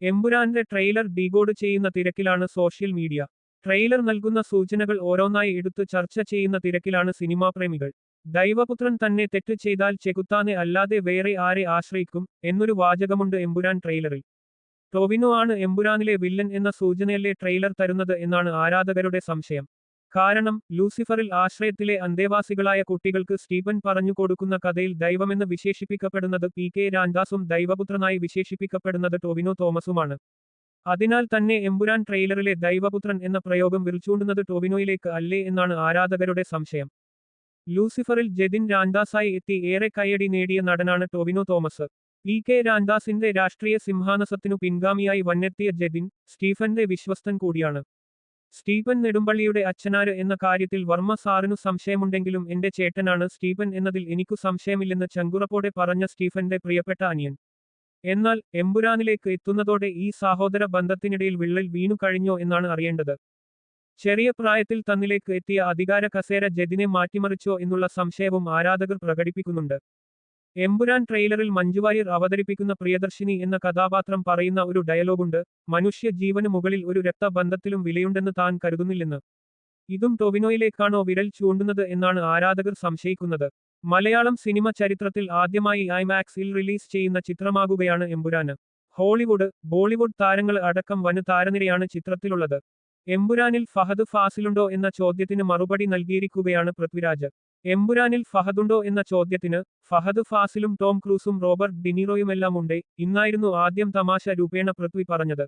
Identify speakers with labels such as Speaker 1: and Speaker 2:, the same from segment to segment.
Speaker 1: എമ്പുരാന്റെ trailer decode ചെയ്യുന്ന തിരക്കിലാണ് social media. Trailer നൽകുന്ന സൂചനകൾ ഓരോന്നായി എടുത്ത് ചർച്ച ചെയ്യുന്ന തിരക്കിലാണ് സിനിമാ പ്രേമികൾ. ദൈവപുത്രൻ തന്നെ തെറ്റ് ചെയ്താൽ ചെകുത്താനെ അല്ലാതെ വേറെ ആരെ ആശ്രയിക്കും എന്നൊരു വാചകമുണ്ട് എമ്പുരാൻ ട്രെയിലറിൽ. ടൊവിനോ ആണ് എമ്പുരാനിലെ വില്ലൻ എന്ന സൂചനയല്ലേ ട്രെയിലർ തരുന്നത് എന്നാണ് ആരാധകരുടെ സംശയം. കാരണം ലൂസിഫറിൽ ആശ്രയത്തിലെ അന്തേവാസികളായ കുട്ടികൾക്ക് സ്റ്റീഫൻ പറഞ്ഞുകൊടുക്കുന്ന കഥയിൽ ദൈവമെന്ന് വിശേഷിപ്പിക്കപ്പെടുന്നത് PK രാംദാസും ദൈവപുത്രനായി വിശേഷിപ്പിക്കപ്പെടുന്നത് ടൊവിനോ തോമസുമാണ്. അതിനാൽ തന്നെ എമ്പുരാൻ ട്രെയിലറിലെ ദൈവപുത്രൻ എന്ന പ്രയോഗം വിളിച്ചൂണ്ടുന്നത് ടൊവിനോയിലേക്ക് അല്ലേ എന്നാണ് ആരാധകരുടെ സംശയം. ലൂസിഫറിൽ ജതിൻ രാംദാസായി എത്തി ഏറെ കയ്യടി നേടിയ നടനാണ് ടൊവിനോ തോമസ്. PK രാംദാസിന്റെ രാഷ്ട്രീയ സിംഹാസനത്തിനു പിൻഗാമിയായി വന്നെത്തിയ ജതിൻ സ്റ്റീഫന്റെ വിശ്വസ്തൻ കൂടിയാണ്. സ്റ്റീഫൻ നെടുമ്പള്ളിയുടെ അച്ഛനാര് എന്ന കാര്യത്തിൽ വർമ്മ സാറിനു സംശയമുണ്ടെങ്കിലും എന്റെ ചേട്ടനാണ് സ്റ്റീഫൻ എന്നതിൽ എനിക്കു സംശയമില്ലെന്ന് ചങ്കുറപ്പോടെ പറഞ്ഞ സ്റ്റീഫന്റെ പ്രിയപ്പെട്ട അനിയൻ. എന്നാൽ എമ്പുരാനിലേക്ക് എത്തുന്നതോടെ ഈ സഹോദര ബന്ധത്തിനിടയിൽ വിള്ളൽ വീണു കഴിഞ്ഞോ എന്നാണ് അറിയേണ്ടത്. ചെറിയ പ്രായത്തിൽ തന്നിലേക്ക് എത്തിയ അധികാര കസേര ജതിനെ മാറ്റിമറിച്ചോ എന്നുള്ള സംശയവും ആരാധകർ പ്രകടിപ്പിക്കുന്നുണ്ട്. എമ്പുരാൻ ട്രെയിലറിൽ മഞ്ജുവാര്യർ അവതരിപ്പിക്കുന്ന പ്രിയദർശിനി എന്ന കഥാപാത്രം പറയുന്ന ഒരു ഡയലോഗുണ്ട്, മനുഷ്യ ജീവന് മുകളിൽ ഒരു രക്തബന്ധത്തിലും വിലയുണ്ടെന്ന് താൻ കരുതുന്നില്ലെന്ന്. ഇതും ടൊവിനോയിലേക്കാണോ വിരൽ ചൂണ്ടുന്നത് എന്നാണ് ആരാധകർ സംശയിക്കുന്നത്. മലയാളം സിനിമ ചരിത്രത്തിൽ ആദ്യമായി IMAX-ൽ റിലീസ് ചെയ്യുന്ന ചിത്രമാകുകയാണ് എമ്പുരാന്. ഹോളിവുഡ്, ബോളിവുഡ് താരങ്ങൾ അടക്കം വൻ താരനിരയാണ് ചിത്രത്തിലുള്ളത്. എമ്പുരാനിൽ ഫഹദ് ഫാസിലുണ്ടോ എന്ന ചോദ്യത്തിന് മറുപടി നൽകിയിരിക്കുകയാണ് പൃഥ്വിരാജ്. എമ്പുരാനിൽ ഫഹദുണ്ടോ എന്ന ചോദ്യത്തിന് ഫഹദ് ഫാസിലും ടോം ക്രൂസും റോബർട്ട് ഡിനീറോയുമെല്ലാം ഉണ്ട് ഇന്നായിരുന്നു ആദ്യം തമാശ രൂപേണ പൃഥ്വി പറഞ്ഞത്.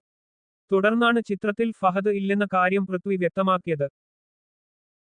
Speaker 1: തുടർന്നാണ് ചിത്രത്തിൽ ഫഹദ് ഇല്ലെന്ന കാര്യം പൃഥ്വി വ്യക്തമാക്കിയത്.